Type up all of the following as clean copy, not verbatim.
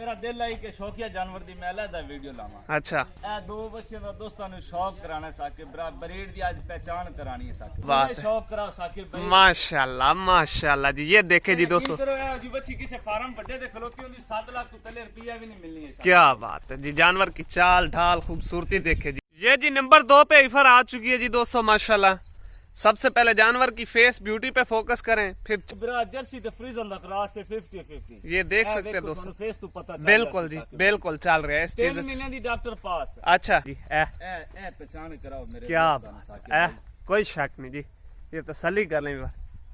मेरा दिल है कि शौकिया जानवर दी मैं अलग वीडियो लावा। अच्छा ए दो बच्चे दा दोस्तां नु शौक कराना साकिब ब्रा ब्रीड दी आज पहचान करानी है साकिब। बात है। शौक करा साकिब भाई। माशाल्लाह जी। ये देखे जी दोस्तों, जी बच्ची किसी फार्म बड़े दे खलोती होंदी 7 लाख तो पहले रुपया भी नहीं मिलनी है। क्या बात है जी, जानवर की चाल ढाल खूबसूरती देखे जी। ये जी नंबर 2 पे इफर आ चुकी है जी दोस्तों माशाल्लाह। सबसे पहले जानवर की फेस ब्यूटी पे फोकस करें, फिर जर्सी ते फ्रीजन दा क्रॉस से 50-50 ये देख सकते हैं दोस्तों। फेस तो पता बिल्कुल जी, बिल्कुल चल रहा है इस चीज। 3 महीने दी डॉक्टर पास। अच्छा जी ए पहचान कराओ मेरे। क्या बात, कोई शक नहीं जी, ये तसल्ली कर लें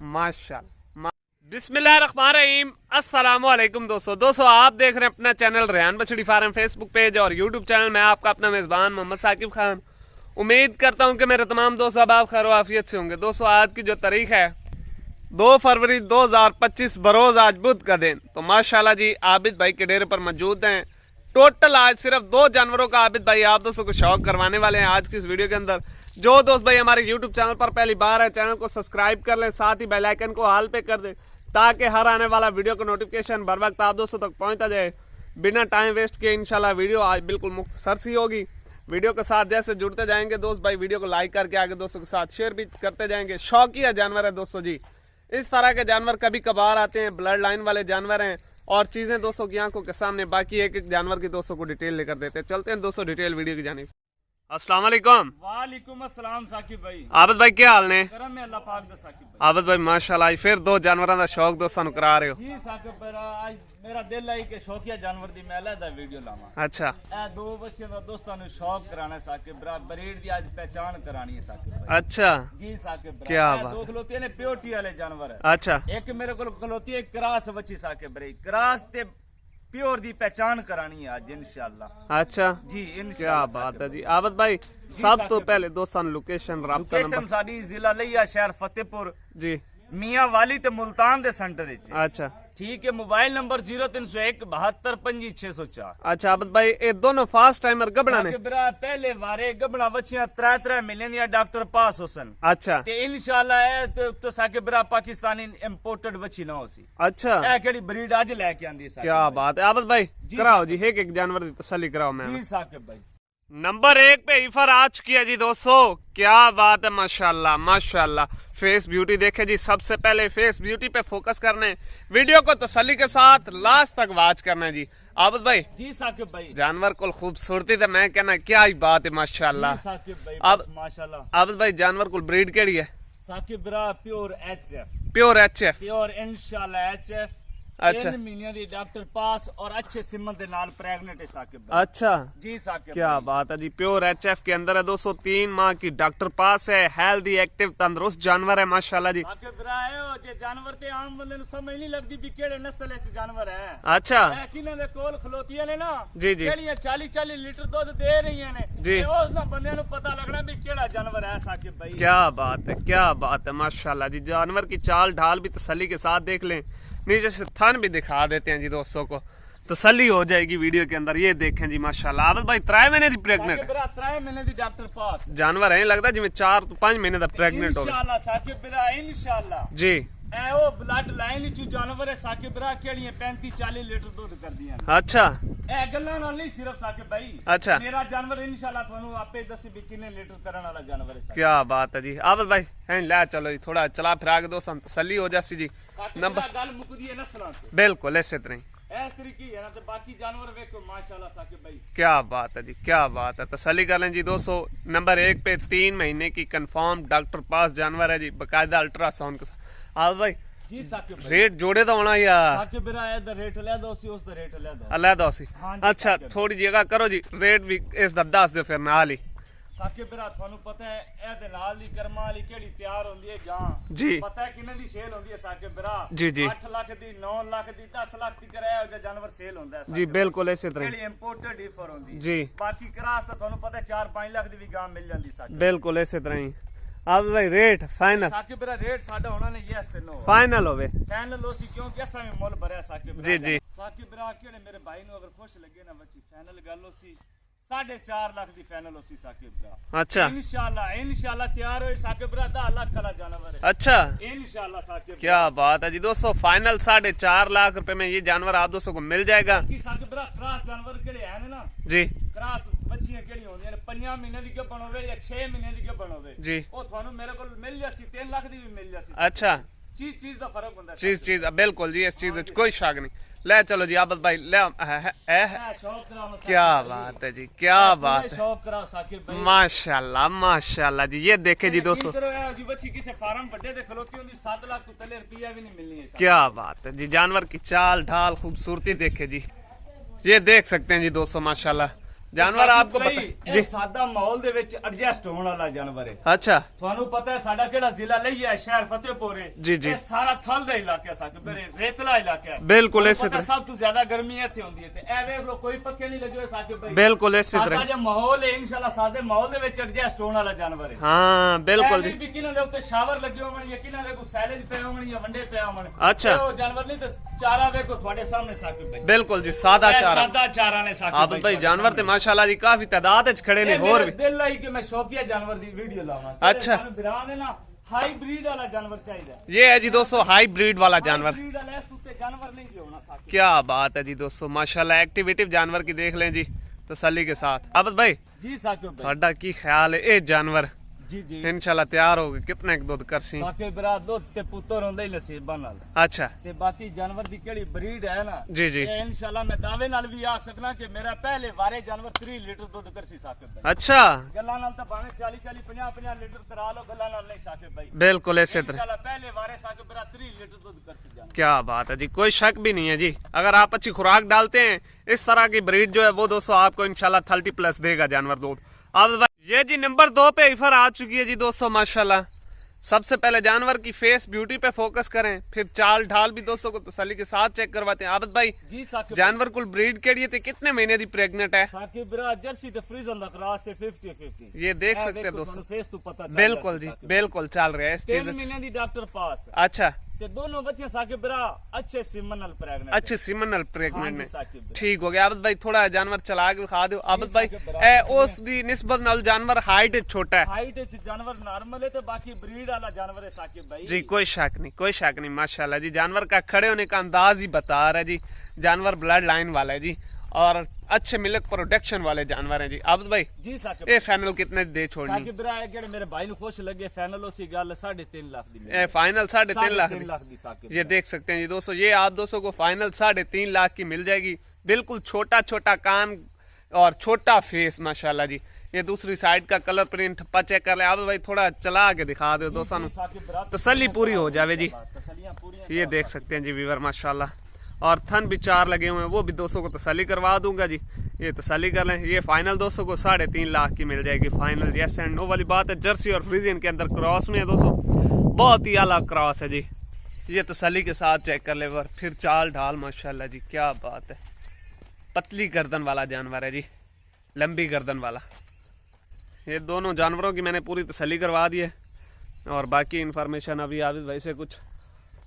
माशाल्लाह। बिस्मिल्लाहिर्रहमानिर्रहीम, अस्सलाम वालेकुम दोस्तों आप देख रहे हैं अपना चैनल रेहान बछड़ी फार्म फेसबुक पेज और यूट्यूब चैनल में आपका अपना मेजबान मोहम्मद साकिब खान। उम्मीद करता हूं कि मेरे तमाम दोस्त अब खैर आफियत से होंगे। दोस्तों आज की जो तारीख है 2 फरवरी 2025 बरोज आज बुध का दिन, तो माशाल्लाह जी आबिद भाई के डेरे पर मौजूद हैं। टोटल आज सिर्फ 2 जानवरों का आबिद भाई आप दोस्तों को शौक करवाने वाले हैं आज की इस वीडियो के अंदर। जो दोस्त भाई हमारे यूट्यूब चैनल पर पहली बार है, चैनल को सब्सक्राइब कर लें, साथ ही बेल आइकन को हाल पे कर दें ताकि हर आने वाला वीडियो का नोटिफिकेशन बर वक्त आप दोस्तों तक पहुंचता जाए। बिना टाइम वेस्ट किए इंशाल्लाह वीडियो आज बिल्कुल मुख्तसर सी होगी। वीडियो के साथ जैसे जुड़ते जाएंगे दोस्त भाई वीडियो को लाइक करके आगे दोस्तों के साथ शेयर भी करते जाएंगे। शौकिया जानवर है दोस्तों जी, इस तरह के जानवर कभी कभार आते हैं, ब्लड लाइन वाले जानवर हैं और चीजें दोस्तों की आंखों के सामने। बाकी एक एक जानवर की दोस्तों को डिटेल लेकर देते हैं। चलते हैं दोस्तों डिटेल वीडियो की जानिब। अस्सलाम वालेकुम। वालेकुम अस्सलाम साकिब भाई। आबिद भाई क्या हाल ने? करम में अल्लाह पाक दा साकिब भाई। आबिद भाई माशाल्लाह फिर 2 जानवरों का शौक दोस्तों करा रहे हो जी साकिब भाई। आज मेरा दिल है कि शौकिया जानवर दी मैं अलग वीडियो लावा। अच्छा ए 2 बच्चे दा दोस्तां नु शौक कराना साकिब ब्रा ब्रीड दी आज पहचान करानी है साकिब भाई। अच्छा जी साकिब ब्रा। क्या बात। 2 खलोती ने प्योरिटी वाले जानवर है। अच्छा एक मेरे को खलोती है क्रॉस बच्ची साकिब भाई। क्रॉस ते प्योर दी पहचान करानी है आज इंशाल्लाह। अच्छा जी इंशाल्लाह। क्या बात है जी आबिद भाई। सब तो पहले दोस्तों लोकेशन राब्ता लोकेशन साडी जिला लिया शहर फतेहपुर जी, मियां वाली ते मुल्तान दे सेंटर विच। अच्छा ठीक है। Mobile number 0301 72 25 604। अच्छा आबिद भाई ये दोनों फास्ट टाइमर गबड़ा ने? पहले वारे गबड़ा बच्चियां 3 महीने दियां डॉक्टर पास होसन। अच्छा ते इंशाल्लाह तो साके बरा पाकिस्तानी इंपोर्टेड बच्ची ना होसी। अच्छा ए केड़ी ब्रीड आज लेके आंदी साके। क्या बात है आबिद भाई, कराओ जी एक एक जानवर की तसल्ली कराओ। मैं जी साकिब भाई। नंबर 1 पे इफर आ चुकी है जी दोस्तों। क्या बात है माशाल्लाह माशाल्लाह। फेस ब्यूटी देखे जी, सबसे पहले फेस ब्यूटी पे फोकस करने, वीडियो को तसल्ली के साथ लास्ट तक वॉच करना है जी। आबिद भाई जी साकिब भाई। जानवर को खूबसूरती तो मैं कहना क्या ही बात है माशाल्लाह। साकिब भाई अब माशाल्लाह। आबिद भाई जानवर को ब्रीड केड़ी है? साकिब ब्रा pure HF. Pure HF. Pure इंशाल्लाह एचएफ। अच्छा 3 महीने दी डॉक्टर पास और अच्छे सिमन दे नाल प्रेग्नेंट है साकिब भाई। अच्छा जी साकिब क्या बात है जी। प्योर एचएफ के अंदर है दोस्तों, 3 माह की डॉक्टर पास है, हेल्दी एक्टिव तंदुरुस्त जानवर है माशाल्लाह जी। साकिब ब्रा जे जानवर ते आम बंदे नु समझ नहीं लगदी भी केड़े नस्ल दे जानवर है। अच्छा किन्हां दे कोल खलोतियां ने ना जी जी केड़ियां 40-40 लीटर दूध दे रही ने जी, उस ना बंदे नु पता लगना भी केड़ा जानवर है साकिब भाई। क्या बात है क्या बात है माशाल्लाह जी। जानवर की चाल ढाल भी तसल्ली के साथ देख लें, नीचे से थन भी दिखा देते हैं जी दोस्तों को, तसल्ली हो जाएगी वीडियो के अंदर। ये देखें जी माशाल्लाह। आबिद भाई 3 महीने दी प्रेग्नेंट है 3 महीने दी डॉक्टर पास जानवर है, लगता जिवें 4 तो 5 महीने दा प्रेग्नेंट हो इंशाल्लाह साकिब ब्रा इंशाल्लाह जी। ए ओ ब्लड लाइन चू जानवर है साकिब ब्रा केड़ियां 35-40 लीटर दूध कर दियां। अच्छा ए गल्लां नाल नहीं सिर्फ साकिब भाई। अच्छा मेरा जानवर इंशाल्लाह थानू आपे दसी भी कितने लीटर करन वाला जानवर है। क्या बात है जी आबिद भाई। हैं ले चलो जी थोड़ा चला फिरा के दोस्तों तसल्ली हो जासी जी। नंबर गल मुकदी है नस्लां से बिल्कुल ऐसे तरह इस तरीके है ना, तो बाकी जानवर देखो माशाल्लाह साकिब भाई। क्या बात है जी क्या बात है। तसल्ली कर लें जी दोस्तों। नंबर 1 पे 3 महीने की कंफर्म डॉक्टर पास जानवर है जी, बकायदा अल्ट्रासाउंड के साथ। आबिद भाई जी साकिब भाई। रेट जोड़े तो होना या साकिब ब्रा ए दा रेट ले दो सी उस दा रेट ले दो अलग सी। हाँ जी, अच्छा साकिब। थोड़ी जगह करो जी, रेट भी इस दा 10 दो फिर नाल ही। साकिब ब्रा थानू पता है ए दे नाल दी कर्मा वाली केड़ी तैयार होंदी है जां जी। पता है किने दी सेल होंदी है साकिब ब्रा? जी जी 8 लाख दी 9 लाख दी 10 लाख दी करे हो जानवर सेल होंदा है जी बिल्कुल ऐसे तरह केड़ी इंपोर्टेड डिफर होंदी जी। बाकी क्रॉस तो थानू पता है 4-5 लाख दी भी गां मिल जांदी साकिब। बिल्कुल ऐसे तरह ही। अब भाई रेट फाइनल साकिब ब्रा रेट साडा होना ने यस ते नो फाइनल होवे फाइनल होसी क्योंकि असा में मोल भरया साकिब ब्रा। जी जी साकिब ब्रा केड़े मेरे भाई नु अगर खुश लगे ना बच्ची फाइनल गल होसी 4.5 लाख दी फाइनल होसी साकिब भरा। अच्छा इंशाल्लाह तैयार होए साकिब भरा 10 लाख वाला जानवर है। अच्छा इंशाल्लाह साकिब क्या बात है जी दोस्तों, फाइनल 4.5 लाख रुपए में ये जानवर आप दोस्तों को मिल जाएगा की साकिब भरा। क्रॉस जानवर केड़े हैं ना जी, क्रॉस बच्चियां केड़ी होंदी ने 5 महीने दी गब्बन होवे या 6 महीने दी गब्बन होवे जी, ओ थानू मेरे कोल मिल जासी 3 लाख दी भी मिल जासी। अच्छा चीज दा फर्क होंदा है। चीज बिल्कुल जी, इस चीज कोई शक नहीं। ले चलो जी आबद भाई ले शौक कराओ। क्या बात है जी, क्या बात है, शौक कराओ साकिब भाई। माशाल्लाह माशाल्लाह जी। ये देखे जी दोस्तों, जी बच्ची किसे फार्म बड़े दे खलोती होंदी 7 लाख तो तले रुपया भी नहीं मिलनी है। क्या बात है जी, जानवर की चाल ढाल खूबसूरती देखे जी, ये देख सकते हैं जी दोस्तों माशाल्लाह। जानवर आपको पता जी सादा माहौल दे विच एडजस्ट होने वाला जानवर है। अच्छा ਤੁਹਾਨੂੰ ਪਤਾ ਹੈ ਸਾਡਾ ਕਿਹੜਾ ਜ਼ਿਲ੍ਹਾ ਲਈ ਹੈ ਸ਼ਹਿਰ ਫਤਿਹਪੁਰ ਹੈ। जी जी ਇਹ ਸਾਰਾ ਥਲ ਦਾ ਇਲਾਕਾ ਹੈ ਸਾਡਾ ਮੇਰੇ ਰੇਤਲਾ ਇਲਾਕਾ ਹੈ। बिल्कुल इसी ਪਤਾ तरह, ਸਭ ਤੋਂ ਜ਼ਿਆਦਾ ਗਰਮੀ ਇੱਥੇ ਹੁੰਦੀ ਹੈ ਤੇ ਇਹ ਵੇਖ ਲੋ ਕੋਈ ਪੱਕੇ ਨਹੀਂ ਲੱਗੇ ਹੋਏ ਸਾਡੇ ਭਾਈ। बिल्कुल इसी ਸਾਡਾ तरह, ਜੇ ਮਾਹੌਲ ਹੈ ਇਨਸ਼ਾਅੱਲਾ ਸਾਡੇ ਮਾਹੌਲ ਦੇ ਵਿੱਚ ਐਡਜਸਟ ਹੋਣ ਵਾਲਾ ਜਾਨਵਰ ਹੈ। हाँ बिल्कुल जी। ਵੀ ਕਿਨਾਂ ਦੇ ਉੱਤੇ ਸ਼ਾਵਰ ਲੱਗੇ ਹੋਣ ਜਾਂ ਕਿਨਾਂ ਦੇ ਕੋ ਸੈਲੇਜ ਪਏ ਹੋਣ ਜਾਂ ਵੰਡੇ ਪਏ ਹੋਣ। अच्छा। ਉਹ ਜਾਨਵਰ ਨਹੀਂ ਤੇ ਚਾਰਾ ਵੇਖੋ ਤੁਹਾਡੇ ਸਾਹਮਣੇ ਸਾਕਿਬ ਭਾਈ। बिल्कुल जी सादा ਇਹ चारा। ਸਾਦਾ ਚਾਰਾ ਨੇ ਸਾਕਿਬ आबद भाई जानवर ते माशाल्लाह जी काफी तादाद च खड़े ने, और भी दिल आई कि मैं शौकिया जानवर दी वीडियो लावां। अच्छा। बिरान है ना हाई ब्रीड वाला जानवर चाहिए। ये है जी दोस्तों हाई ब्रीड वाला जानवर। ब्रीड वाला इस उत्ते जानवर नहीं होना था। क्या बात है जी दोस्तों माशाल्लाह, एक्टिविटी जानवर की देख लें जी तसल्ली के साथ। आबद भाई जी साकिब भाई, ਤੁਹਾਡਾ ਕੀ ਖਿਆਲ ਹੈ ਇਹ जानवर जी जी इंशाल्लाह तैयार हो गए कितने दूध करसी? साकिब बिरा दूध ते पुत्तर होंदे ही नसीबां नाल। अच्छा ते बाकी जानवर दी केड़ी ब्रीड है ना जी जी, ये इंशाल्लाह मैं दावे नाल भी आख सकना कि मेरा पहले वारे जानवर 3 लीटर दूध करसी साकिब भाई। अच्छा गल्ला नाल तो भावे 40 50 लीटर करा लो, गल्ला नाल नहीं साकिब भाई। बिल्कुल इसी तरह, इंशाल्लाह पहले वारे साकिब बिरा 3 लीटर दूध करसी जानवर। क्या बात है जी, कोई शक भी नहीं है जी। अगर आप अच्छी खुराक डालते हैं इस तरह की ब्रीड जो है वो दोस्तों आपको इंशाल्लाह 30 प्लस देगा जानवर दूध। अब ये जी नंबर 2 पे इफर आ चुकी है जी दोस्तों माशाल्लाह। सबसे पहले जानवर की फेस ब्यूटी पे फोकस करें, फिर चाल ढाल भी दोस्तों को तसल्ली के साथ चेक करवाते हैं। आबद भाई जी साकिब जानवर कुल ब्रीड के लिए थे कितने महीने दी प्रेग्नेंट है? साकिब बिरा जर्सी ते फ्रीजन दा क्रॉस से 50-50 ये देख सकते हैं दोस्तों, फेस तो पता चल बिल्कुल जी बिल्कुल चल रहा है इस 3 चीज। महीने दी डॉक्टर पास अच्छा ते दोनों बच्चे साकिब बिरा अच्छे सिमनल प्रेग्नेंट अच्छे सिमनल प्रेग्नेंट हाँ जी, में साकिब बिरा। ठीक हो गया। आबद भाई थोड़ा जानवर चला के दिखा दो। आबद भाई साकिब ए उस दी निस्बत नाल जानवर हाइट छोटा है हाइट च जानवर नॉर्मल है ते बाकी ब्रीड वाला जानवर है साकिब भाई। जी, कोई शक नहीं कोई शक नहीं माशाल्लाह जी। जानवर का खड़े होने का अंदाज ही बता रहा है जी, जानवर ब्लड लाइन वाला है जी और अच्छे मिल्क प्रोडक्शन वाले जानवर हैं जी। आबद भाई जी साकिब ये फाइनल कितने दे छोड़नी? साकिब बिरा है कि मेरे भाई नु खुश लगे फाइनल उसी गल 3.5 लाख दी ये फाइनल 3.5 लाख 3.5 लाख दी साकिब। ये देख सकते हैं जी दोस्तों, ये आप दोस्तों को फाइनल 3.5 लाख की मिल जाएगी। बिल्कुल छोटा छोटा कान और छोटा फेस माशाल्लाह जी। ये दूसरी साइड का कलर प्रिंट ठप्पा चेक कर ले। आप भाई थोड़ा चला के दिखा दो दोस्तों, तसल्ली पूरी हो जावे जी। तसल्लियां पूरी ये देख सकते हैं जी वीवर माशाल्लाह, और थन भी 4 लगे हुए हैं, वो भी दोस्तों को तसल्ली करवा दूंगा जी। ये तसल्ली कर लें, ये फाइनल दोस्तों को 3.5 लाख की मिल जाएगी फाइनल। यस एंड नो वाली बात है। जर्सी और फ्रीजियन के अंदर क्रॉस में है दोस्तों, बहुत ही आला क्रॉस है जी। ये तसल्ली के साथ चेक कर ले वर, फिर चाल ढाल माशाल्लाह जी, क्या बात है। पतली गर्दन वाला जानवर है जी, लंबी गर्दन वाला। ये दोनों जानवरों की मैंने पूरी तसल्ली करवा दी है और बाकी इन्फॉर्मेशन अभी आबिद भाई से कुछ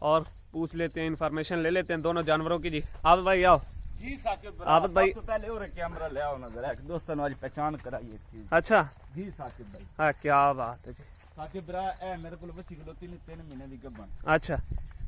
और पूछ लेते हैं, इन्फॉर्मेशन ले लेते हैं दोनों जानवरों की जी। आबिद भाई आओ। जी साकिब आबिद भाई तो पहले और कैमरा ले आओ ना जरा, एक दोस्तों ने आज पहचान कराई एक चीज। अच्छा जी साकिब भाई, हाँ क्या बात है जी। साकिब ब्रा ए मेरे को बच्ची खलोती ने 3 महीने दी गब्बन। अच्छा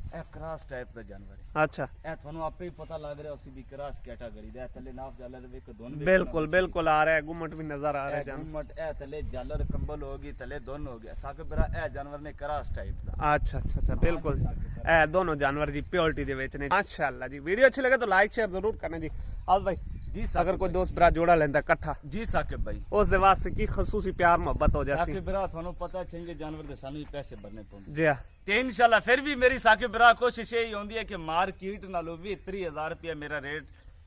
ए क्रॉस टाइप दा जानवर है। अच्छा ए थानू आपे ही पता लग रहा उसी दी क्रॉस कैटेगरी दा तले नाफ जालर वे को दोन बिल्कुल बिल्कुल आ रहा है, गुम्मट भी नजर आ रहा है जानवर। गुम्मट ए तले जालर कंबल होगी तले दोन हो गया। साकिब ब्रा ए जानवर ने क्रॉस टाइप दा। अच्छा अच्छा अच्छा बिल्कुल ए दोनों जानवर जी प्योरिटी दे बेचने माशाल्लाह जी। वीडियो अच्छी लगे तो लाइक शेयर जरूर करना जी। आबिद भाई जी अगर कोई दोस्त भरा जोड़ा लेंदा इकट्ठा जी साकिब भाई उस दे वास्ते की खसूसी प्यार मोहब्बत हो जाती साकिब ब्रा थानू पता चाहिए जानवर दे सानू ही पैसे भरने पौंदे जी। हाँ ते इंशाल्लाह फिर भी मेरी साकिब ब्रा कोशिश यही होंदी है कि मार्केट नालों भी 30,000 रुपया मेरा रेट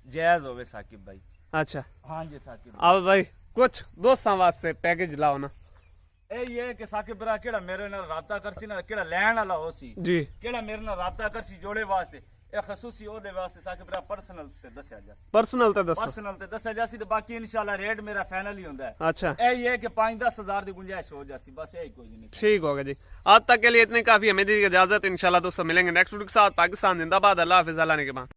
जायज होवे साकिब भाई। अच्छा हाँ जी साकिब आबिद भाई कुछ दोस्तों वास्ते पैकेज लाओ ना। ये है कि साकिब ब्रा केड़ा मेरे नाल राबता करसी ना केड़ा लैण वाला होसी जी केड़ा मेरे नाल राबता करसी जोड़े वास्ते ए खसूसी ओदे वास्ते साकिब ब्रा पर्सनल ते दसया जा पर्सनल तो दसो। पर्सनल ते दसया जासी ते बाकी इंशाल्लाह रेट मेरा फाइनल ही होंदा है। अच्छा ये है कि 5-10 हजार की गुंजाइश हो जासी, बस यही कोई नहीं। ठीक होगा जी। आज तक के लिए इतनी काफी, हमें दी इजाजत। इंशाल्लाह दोस्तों मिलेंगे नेक्स्ट वीडियो के साथ। पाकिस्तान जिंदाबाद, अल्लाह हाफिज़, अल्लाह ने के बाद।